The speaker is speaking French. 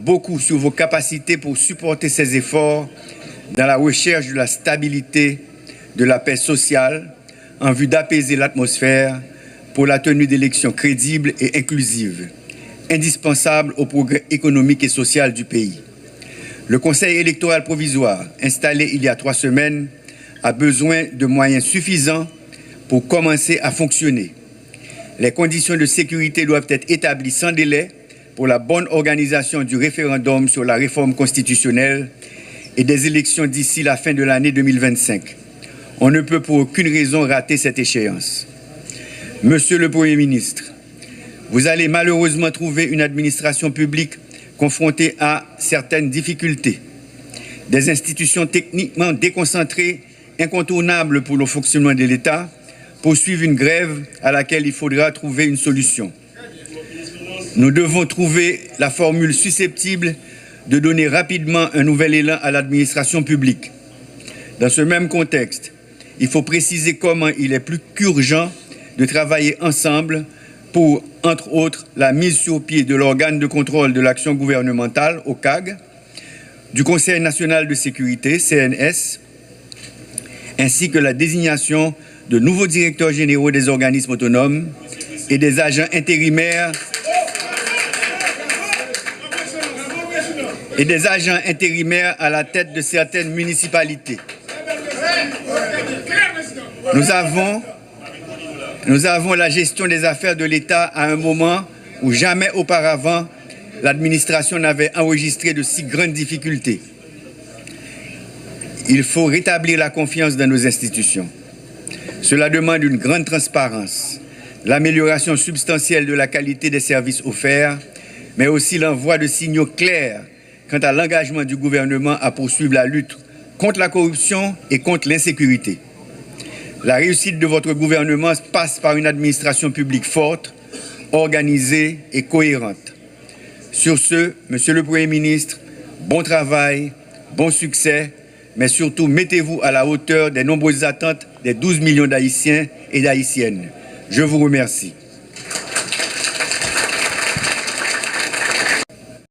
beaucoup sur vos capacités pour supporter ces efforts dans la recherche de la stabilité, de la paix sociale, en vue d'apaiser l'atmosphère pour la tenue d'élections crédibles et inclusives, indispensables au progrès économique et social du pays. Le Conseil électoral provisoire, installé il y a 3 semaines, a besoin de moyens suffisants pour commencer à fonctionner. Les conditions de sécurité doivent être établies sans délai pour la bonne organisation du référendum sur la réforme constitutionnelle et des élections d'ici la fin de l'année 2025. On ne peut pour aucune raison rater cette échéance. Monsieur le Premier ministre, vous allez malheureusement trouver une administration publique confrontée à certaines difficultés. Des institutions techniquement déconcentrées, incontournables pour le fonctionnement de l'État, poursuivent une grève à laquelle il faudra trouver une solution. Nous devons trouver la formule susceptible de donner rapidement un nouvel élan à l'administration publique. Dans ce même contexte, il faut préciser comment il est plus qu'urgent de travailler ensemble pour, entre autres, la mise sur pied de l'organe de contrôle de l'action gouvernementale, OCAG, du Conseil national de sécurité, CNS, ainsi que la désignation de nouveaux directeurs généraux des organismes autonomes et des agents intérimaires à la tête de certaines municipalités. Nous avons la gestion des affaires de l'État à un moment où jamais auparavant l'administration n'avait enregistré de si grandes difficultés. Il faut rétablir la confiance dans nos institutions. Cela demande une grande transparence, l'amélioration substantielle de la qualité des services offerts, mais aussi l'envoi de signaux clairs quant à l'engagement du gouvernement à poursuivre la lutte contre la corruption et contre l'insécurité. La réussite de votre gouvernement passe par une administration publique forte, organisée et cohérente. Sur ce, Monsieur le Premier ministre, bon travail, bon succès, mais surtout mettez-vous à la hauteur des nombreuses attentes des 12 millions d'Haïtiens et d'Haïtiennes. Je vous remercie.